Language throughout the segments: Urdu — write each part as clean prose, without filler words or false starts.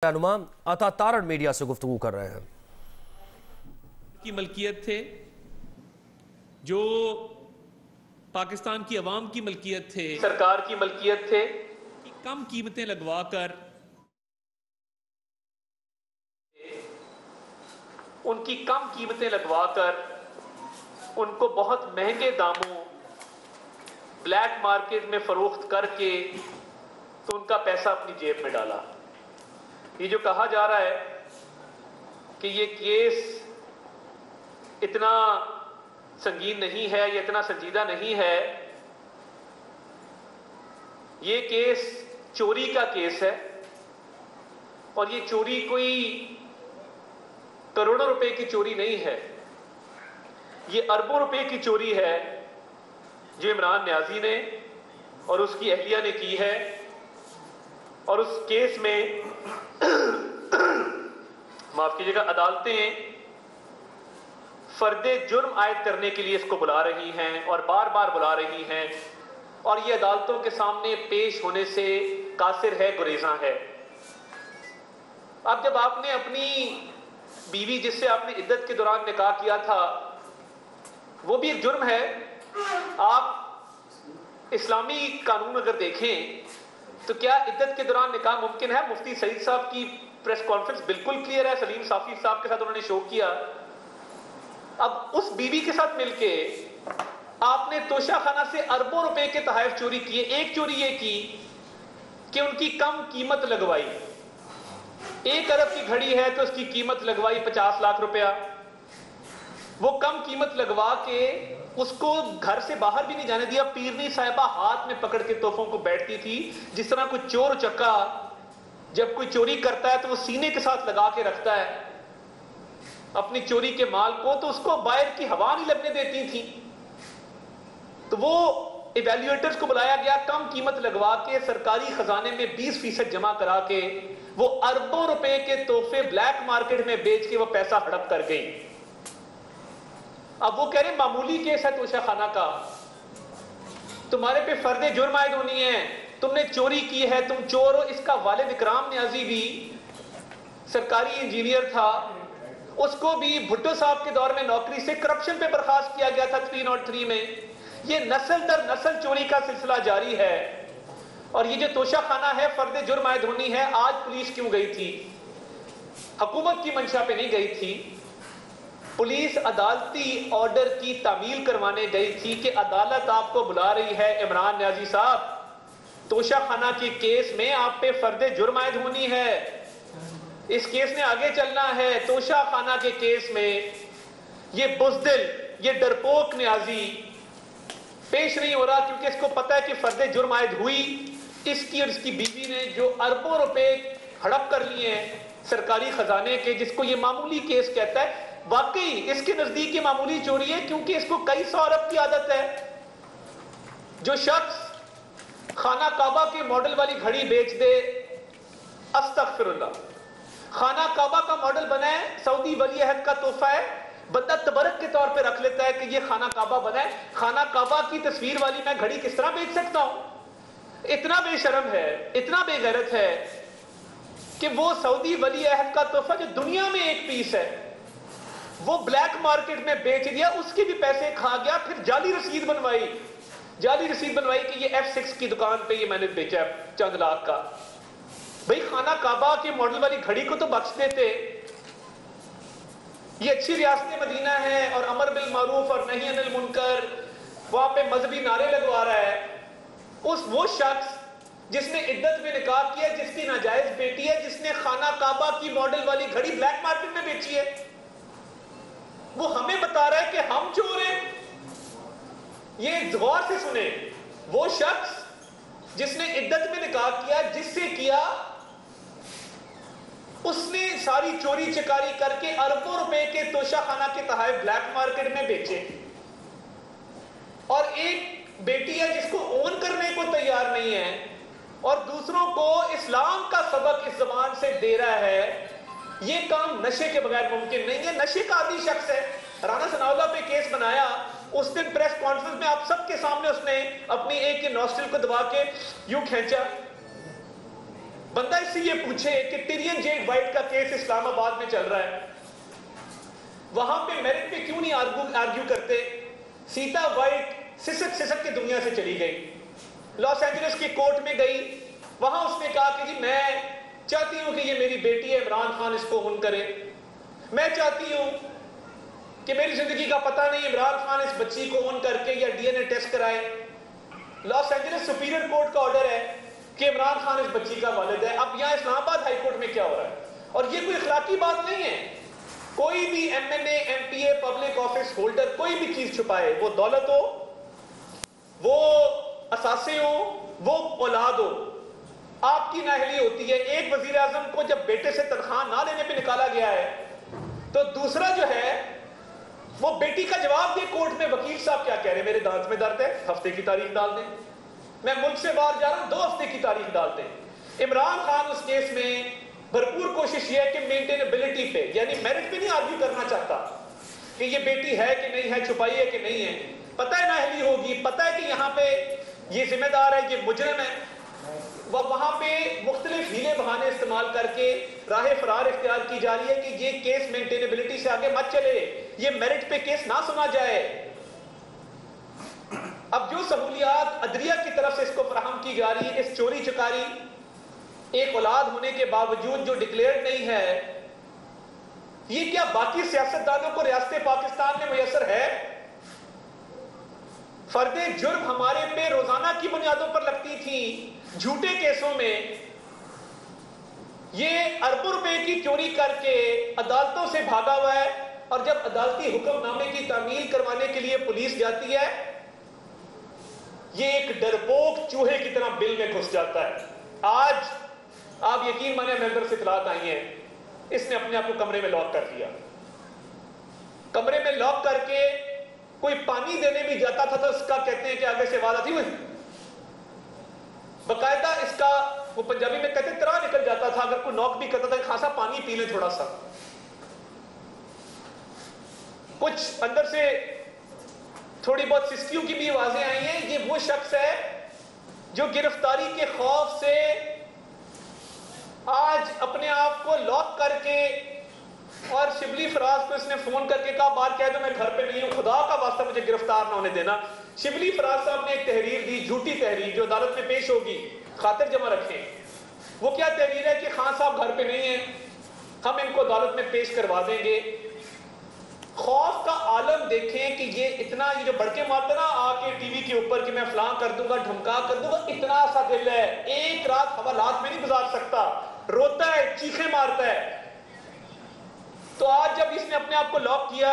رہنما عطا تارڑ میڈیا سے گفتگو کر رہے ہیں۔ کی ملکیت تھے جو پاکستان کی عوام کی ملکیت تھے، سرکار کی ملکیت تھے، کم قیمتیں لگوا کر ان کی کم قیمتیں لگوا کر ان کو بہت مہنگے داموں بلیک مارکیٹ میں فروخت کر کے تو ان کا پیسہ اپنی جیب میں ڈالا۔ یہ جو کہا جا رہا ہے کہ یہ کیس اتنا سنگین نہیں ہے یا اتنا سنجیدہ نہیں ہے، یہ کیس چوری کا کیس ہے اور یہ چوری کوئی کروڑوں روپے کی چوری نہیں ہے، یہ اربوں روپے کی چوری ہے جو عمران نیازی نے اور اس کی اہلیہ نے کی ہے۔ اور اس کیس میں معاف کیجیے گا، عدالتیں فرد جرم عائد کرنے کے لیے اس کو بلا رہی ہیں اور بار بار بلا رہی ہیں، اور یہ عدالتوں کے سامنے پیش ہونے سے قاصر ہے، گریزاں ہے۔ اب جب آپ نے اپنی بیوی جس سے آپ نے عدت کے دوران نکاح کیا تھا، وہ بھی ایک جرم ہے۔ آپ اسلامی قانون اگر دیکھیں تو کیا عدت کے دوران نکاح ممکن ہے؟ مفتی سعید صاحب کی پریس کانفرنس بالکل کلیئر ہے، سلیم صافی صاحب کے ساتھ انہوں نے شو کیا۔ اب اس بیوی کے ساتھ مل کے آپ نے توشہ خانہ سے اربوں روپے کے تحائف چوری کیے۔ ایک چوری یہ کی کہ ان کی کم قیمت لگوائی، 1 ارب کی گھڑی ہے تو اس کی قیمت لگوائی 50 لاکھ روپیہ۔ وہ کم قیمت لگوا کے اس کو گھر سے باہر بھی نہیں جانے دیا۔ پیرنی صاحبہ ہاتھ میں پکڑ کے تحفوں کو بیٹھتی تھی، جس طرح کوئی چور چکا جب کوئی چوری کرتا ہے تو وہ سینے کے ساتھ لگا کے رکھتا ہے اپنی چوری کے مال کو، تو اس کو باہر کی ہوا نہیں لگنے دیتی تھی۔ تو وہ ایویلیویٹرز کو بلایا گیا، کم قیمت لگوا کے سرکاری خزانے میں 20% جمع کرا کے وہ اربوں روپے کے تحفے بلیک مارکیٹ میں بیچ کے وہ پیسہ ہڑپ کر گئی۔ اب وہ کہہ رہے ہیں معمولی کیس ہے توشہ خانہ کا، تمہارے پہ فرد جرم عائد ہونی ہے، تم نے چوری کی ہے، تم چور ہو۔ اس کا والد اکرام نیازی بھی سرکاری انجینئر تھا، اس کو بھی بھٹو صاحب کے دور میں نوکری سے کرپشن پہ برخاست کیا گیا تھا 303 میں۔ یہ نسل در نسل چوری کا سلسلہ جاری ہے، اور یہ جو توشہ خانہ ہے فرد جرم عائد ہونی ہے۔ آج پولیس کیوں گئی تھی؟ حکومت کی منشا پہ نہیں گئی تھی، پولیس عدالتی آرڈر کی تعمیل کروانے گئی تھی کہ عدالت آپ کو بلا رہی ہے عمران نیازی صاحب، توشہ خانہ کے کیس میں آپ پہ فرد جرم عائد ہونی ہے، اس کیس نے آگے چلنا ہے۔ توشہ خانہ کے کیس میں یہ بزدل، یہ ڈرپوک نیازی پیش نہیں ہو رہا، کیونکہ اس کو پتہ ہے کہ فرد جرم عائد ہوئی اس کی اور اس کی بیوی نے، جو اربوں روپے ہڑپ کر لیے ہیں سرکاری خزانے کے، جس کو یہ معمولی کیس کہتا ہے۔ واقعی اس کے نزدیک یہ معمولی چوری ہے، کیونکہ اس کو کئی 100 ارب کی عادت ہے۔ جو شخص خانہ کعبہ کے ماڈل والی گھڑی بیچ دے، استغفر اللہ، خانہ کعبہ کا ماڈل بنا ہے، سعودی ولی عہد کا تحفہ ہے، بندہ تبرک کے طور پہ رکھ لیتا ہے کہ یہ خانہ کعبہ بنا ہے، خانہ کعبہ کی تصویر والی میں گھڑی کس طرح بیچ سکتا ہوں؟ اتنا بے شرم ہے، اتنا بے غیرت ہے کہ وہ سعودی ولی عہد کا تحفہ جو دنیا میں ایک پیس ہے، وہ بلیک مارکیٹ میں بیچ دیا، اس کے بھی پیسے کھا گیا۔ پھر جعلی رسید بنوائی کہ یہ F6 کی دکان پہ یہ میں نے بیچا چند لاکھ کا۔ بھئی خانہ کعبہ کے ماڈل والی گھڑی کو تو بخش دیتے، یہ اچھی ریاست مدینہ ہے اور امر بالمعروف اور نہی عن المنکر، وہاں پہ مذہبی نعرے لگوا رہا ہے۔ وہ شخص جس نے عدت میں نکاح کیا، جس کی ناجائز بیٹی ہے، جس نے خانہ کعبہ کی ماڈل والی گھڑی بلیک مارکیٹ میں بیچی ہے، وہ ہمیں بتا رہا ہے کہ ہم چور ہیں۔ یہ غور سے سنیں، وہ شخص جس نے عدت میں نکاح کیا، جس سے کیا، اس نے ساری چوری چکاری کر کے اربوں روپے کے توشہ خانہ کے تحائف بلیک مارکیٹ میں بیچے، اور ایک بیٹی ہے جس کو اون کرنے کو تیار نہیں ہے اور دوسروں کو اسلام کا سبق اس زبان سے دے رہا ہے۔ یہ کام نشے کے بغیر ممکن نہیں ہے، نشے کا عادی شخص ہے۔ رانا ثناء اللہ پہ کیس بنایا، اس دن پریس کانفرنس میں آپ سب کے سامنے اس نے اپنی ایک نوسٹل کو دبا کے یوں کھینچا، بندہ اس سے یہ پوچھے کہ ٹیرین جیڈ وائٹ کا کیس اسلام آباد میں چل رہا ہے، وہاں پہ میرٹ پہ کیوں نہیں آرگیو کرتے؟ سیتا وائٹ سسک کی دنیا سے چلی گئی، لاس اینجلس کی کورٹ میں گئی، وہاں اس نے کہا کہ جی میں چاہتی ہوں کہ یہ میری بیٹی ہے، عمران خان اس کو اون کرے، میں چاہتی ہوں کہ میری زندگی کا پتہ نہیں، عمران خان اس بچی کو اون کر کے یا ڈی این اے ٹیسٹ کرائے۔ لاس اینجلس سپیریئر کورٹ کا آرڈر ہے کہ عمران خان اس بچی کا والد ہے۔ اب یہاں اسلام آباد ہائی کورٹ میں کیا ہو رہا ہے؟ اور یہ کوئی اخلاقی بات نہیں ہے، کوئی بھی ایم این اے، ایم پی اے، پبلک آفس ہولڈر کوئی بھی چیز چھپائے، وہ دولت ہو، وہ اثاثے ہو، وہ اولاد ہو، آپ کی نااہلی ہوتی ہے۔ ایک وزیر اعظم کو جب بیٹے سے تنخواہ نہ لینے پہ نکالا گیا ہے تو دوسرا جو ہے وہ بیٹی کا جواب دے کورٹ میں، وکیل صاحب کیا کہہ رہے ہیں، میرے دانت میں درد ہے، ہفتے کی تاریخ ڈال دیں، میں ملک سے باہر جا رہا ہوں، 2 ہفتے کی تاریخ ڈال دیں۔ عمران خان اس کیس میں بھرپور کوشش یہ ہے کہ مینٹینیبلٹی پہ، یعنی میرٹ پہ نہیں آرگیو کرنا چاہتا کہ یہ بیٹی ہے کہ نہیں ہے، چھپائی ہے کہ نہیں ہے، پتہ ہے نااہلی ہوگی، پتہ ہے کہ یہاں پہ یہ ذمہ دار ہے، یہ مجرم ہے، وہ وہاں پہ مختلف ہیلے بہانے استعمال کر کے راہ فرار اختیار کی جا رہی ہے کہ یہ کیس مینٹینیبلٹی سے آگے مت چلے، یہ میرٹ پہ کیس نہ سنا جائے۔ اب جو سہولیات عدلیہ کی طرف سے اس کو فراہم کی جا رہی ہے، اس چوری چکاری، ایک اولاد ہونے کے باوجود جو ڈکلیئرڈ نہیں ہے، یہ کیا باقی سیاستدانوں کو ریاست پاکستان میں میسر ہے؟ فرد جرم ہمارے پہ روزانہ کی بنیادوں پر لگتی تھی، جھوٹے کیسوں میں یہ اربوں روپے کی چوری کر کے عدالتوں سے بھاگا ہوا ہے، اور جب عدالتی حکم نامے کی تعمیل کروانے کے لیے پولیس جاتی ہے، یہ ایک ڈرپوک چوہے کی طرح بل میں گھس جاتا ہے۔ آج آپ یقین مانیں میرے طرف سے اطلاعات آئی ہیں، اس نے اپنے آپ کو کمرے میں لاک کر دیا، کمرے میں لاک کر کے کوئی پانی دینے بھی جاتا تھا تو اس کا کہتے ہیں کہ آگے سے آواز آتی ہوئی، باقاعدہ اس کا وہ پنجابی میں کہتے ہیں طرح نکل جاتا تھا اگر کوئی نوک بھی کرتا تھا کہ خاصا پانی پی لیں تھوڑا سا۔ کچھ اندر سے تھوڑی بہت سسکیوں کی بھی آوازیں آئی ہیں۔ یہ وہ شخص ہے جو گرفتاری کے خوف سے آج اپنے آپ کو لاک کر کے، اور شبلی فراز کو اس نے فون کر کے کہا بار کہہ دو میں گھر پہ نہیں ہوں، خدا کا واسطہ مجھے گرفتار نہ ہونے دینا۔ شبلی فراز صاحب نے ایک تحریر دی، جھوٹی تحریر جو عدالت میں پیش ہوگی، خاطر جمع رکھیں۔ وہ کیا تحریر ہے کہ خان صاحب گھر پہ نہیں ہیں، ہم ان کو عدالت میں پیش کروا دیں گے۔ خوف کا عالم دیکھیں کہ یہ اتنا، یہ جو بڑکے مارتا نا آ کے ٹی وی کے اوپر کہ میں فلاں کر دوں گا، دھمکا کر دوں گا، اتنا سا دل ہے، ایک رات حوالات میں نہیں گزار سکتا، روتا ہے، چیخیں مارتا ہے۔ تو آج جب اس نے اپنے آپ کو لاک کیا،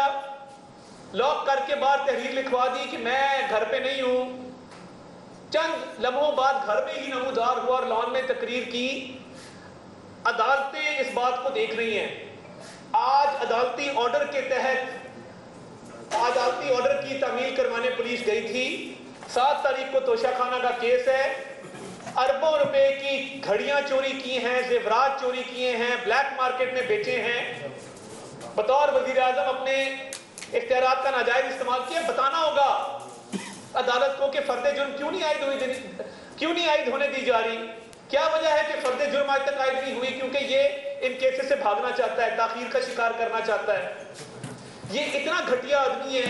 لاک کر کے باہر تحریر لکھوا دی کہ میں گھر پہ نہیں ہوں، چند لمحوں بعد گھر میں ہی نمودار ہوا اور لان میں تقریر کی۔ عدالتیں اس بات کو دیکھ رہی ہیں۔ آج عدالتی آرڈر کے تحت عدالتی آرڈر کی تعمیل کروانے پولیس گئی تھی۔ 7 تاریخ کو توشہ خانہ کا کیس ہے، اربوں روپے کی گھڑیاں چوری کی ہیں، زیورات چوری کیے ہیں، بلیک مارکیٹ میں بیچے ہیں۔ بطور وزیر اعظم اپنے اختیارات کا ناجائز استعمال کیا، بتانا ہوگا عدالت کو کہ فرد جرم کیوں نہیں عائد ہونے دی جا رہی، کیا وجہ ہے کہ فرد جرم آج تک عائد نہیں ہوئی؟ کیونکہ یہ ان کیسز سے بھاگنا چاہتا ہے، تاخیر کا شکار کرنا چاہتا ہے۔ یہ اتنا گھٹیا آدمی ہے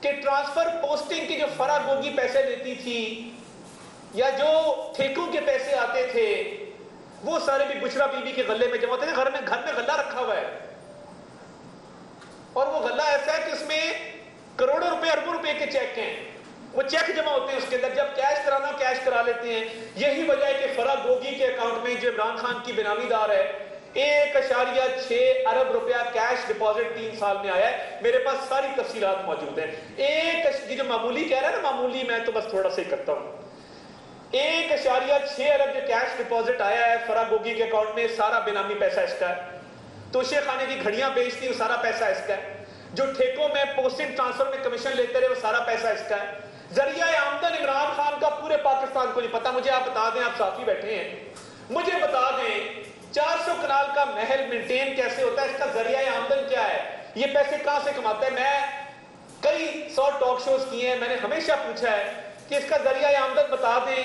کہ ٹرانسفر پوسٹنگ کی جو فراگوگی پیسے لیتی تھی یا جو ٹھیکوں کے پیسے آتے تھے، وہ سارے بھی بشرا بی بی کے غلے میں جمع ہوتے تھے۔ گھر میں غلہ رکھا ہوا ہے، اور وہ غلہ ایسا ہے کہ اس میں کروڑوں روپے، اربوں روپے کے چیک ہیں، وہ چیک جمع ہوتے ہیں اس کے اندر، جب کیش کرانا کیش کرا لیتے ہیں۔ یہی وجہ ہے کہ فراگوگی کے اکاؤنٹ میں جو عمران خان کی بینامی دار ہے، 1.6 ارب روپیہ کیش ڈپازٹ 3 سال میں آیا ہے۔ میرے پاس ساری تفصیلات موجود ہیں۔ یہ جو معمولی کہہ رہا ہے نا، معمولی، میں تو بس تھوڑا سا ہی کرتا ہوں، 1.6 ارب جو کیش ڈپازٹ آیا ہے فراگوگی کے اکاؤنٹ میں، سارا بینامی پیسہ اس کا ہے۔ توشے خانے کی گھڑیاں بیچتی، وہ سارا پیسہ اس کا ہے۔ جو ٹھیکوں میں پوسٹنگ ٹرانسفر میں کمیشن لیتے رہے، وہ سارا پیسہ اس کا ہے۔ ذریعہ آمدن عمران خان کا پورے پاکستان کو نہیں پتا۔ مجھے آپ بتا دیں، آپ صحافی بیٹھے ہیں، مجھے بتا دیں 400 کنال کا محل مینٹین کیسے ہوتا ہے؟ اس کا ذریعہ آمدن کیا ہے؟ یہ پیسے کہاں سے کماتا ہے؟ میں کئی 100 ٹاک شوز کیے ہیں، میں نے ہمیشہ پوچھا ہے کہ اس کا ذریعہ آمدن بتا دیں۔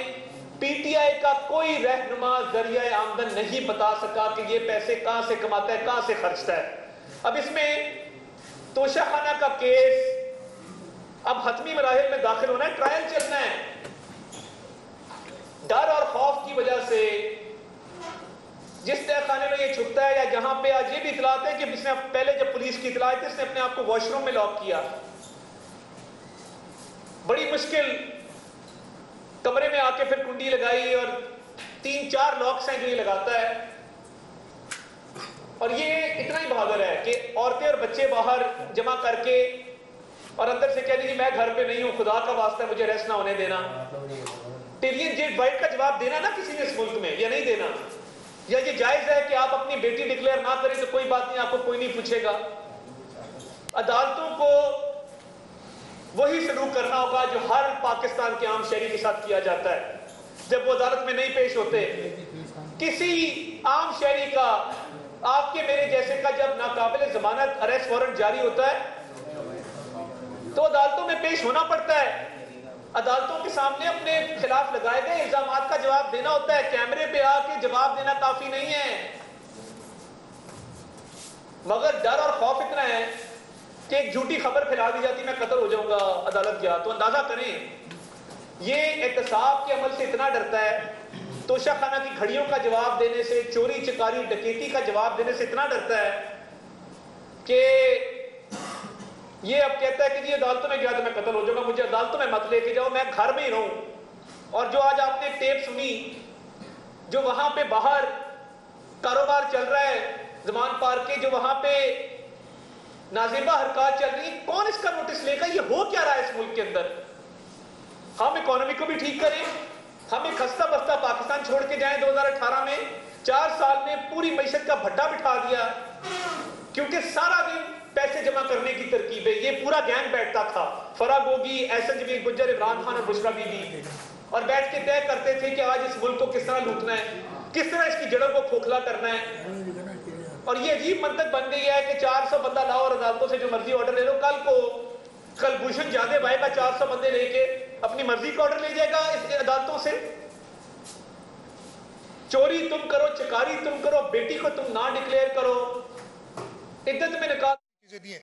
پی ٹی آئی کا کوئی رہنما ذریعہ آمدن نہیں بتا سکا کہ یہ پیسے کہاں سے کماتا ہے، کہاں سے خرچتا ہے۔ اب اس میں توشہ خانہ کا کیس اب حتمی مراحل میں داخل ہونا ہے، ٹرائل چلنا ہے۔ ڈر اور خوف کی وجہ سے جس تہ خانے میں یہ چھپتا ہے، یا جہاں پہ آج یہ بھی اطلاعات ہے کہ اس نے پہلے جب پولیس کی اطلاع تھی اس نے اپنے آپ کو واش روم میں لاک کیا، بڑی مشکل کمرے میں آ کے پھر کنڈی لگائی، اور 3-4 لاکس ہیں جو یہ لگاتا ہے۔ اور یہ اتنا ہی بہادر ہے کہ عورتیں اور بچے باہر جمع کر کے اور اندر سے کہہ دیجیے میں گھر پہ نہیں ہوں، خدا کا واسطہ ہے مجھے ریسٹ نہ ہونے دینا۔ ٹیلین جیٹ وائٹ کا جواب دینا نا کسی نے اس ملک میں، یا نہیں دینا، یا یہ جائز ہے کہ آپ اپنی بیٹی ڈکلیئر نہ کریں تو کوئی بات نہیں، آپ کو کوئی نہیں پوچھے گا۔ عدالتوں کو وہی سلوک کرنا ہوگا جو ہر پاکستان کے عام شہری کے ساتھ کیا جاتا ہے جب وہ عدالت میں نہیں پیش ہوتے۔ کسی عام شہری کا، آپ کے میرے جیسے کا، جب ناقابل ضمانت اریسٹ وارنٹ جاری ہوتا ہے تو عدالتوں میں پیش ہونا پڑتا ہے، عدالتوں کے سامنے اپنے خلاف لگائے گئے الزامات کا جواب دینا ہوتا ہے۔ کیمرے پہ آ کے جواب دینا کافی نہیں ہے، مگر ڈر اور خوف اتنا ہے کہ ایک جھوٹی خبر پھیلا دی جاتی میں قتل ہو جاؤں گا عدالت گیا، تو اندازہ کریں یہ احتساب کے عمل سے اتنا ڈرتا ہے، توشہ خانہ کی گھڑیوں کا جواب دینے سے، چوری چکاری ڈکیتی کا جواب دینے سے اتنا ڈرتا ہے کہ یہ اب کہتا ہے کہ جی عدالتوں میں گیا تو میں قتل ہو جاؤں گا، مجھے عدالتوں میں مت لے کے جاؤ، میں گھر میں ہی رہوں۔ اور جو آج آپ نے ٹیپ سنی جو وہاں پہ باہر کاروبار چل رہا ہے زمان پارک کے، جو وہاں پہ نازیبہ حرکات چل رہی ہیں، کون اس کا نوٹس لے گا؟ یہ ہو کیا رہا ہے اس ملک کے اندر؟ ہم اکانومی کو بھی ٹھیک کریں، ہم ایک خستہ بستہ پاکستان چھوڑ کے جائیں 2018 میں 4 سال میں پوری معیشت کا بھٹا بٹھا دیا، کیونکہ سارا دن پیسے جمع کرنے کی ترکیبیں، یہ پورا گینگ بیٹھتا تھا، فرا گوگی، احسن جمیل گجر، عمران خان اور بشرا بی بی، اور بیٹھ کے طے کرتے تھے کہ آج اس ملک کو کس طرح لوٹنا ہے، کس طرح اس کی جڑوں کو کھوکھلا کرنا ہے۔ اور یہ عجیب منطق بن گئی ہے کہ 400 بندہ لاؤ اور عدالتوں سے جو مرضی آرڈر لے لو، کل بھوشن جادے بھائی کا 400 بندے لے کے اپنی مرضی کا آرڈر لے جائے گا اس عدالتوں سے۔ چوری تم کرو، چکاری تم کرو، بیٹی کو تم نہ ڈکلیئر کرو، عدت میں نکاح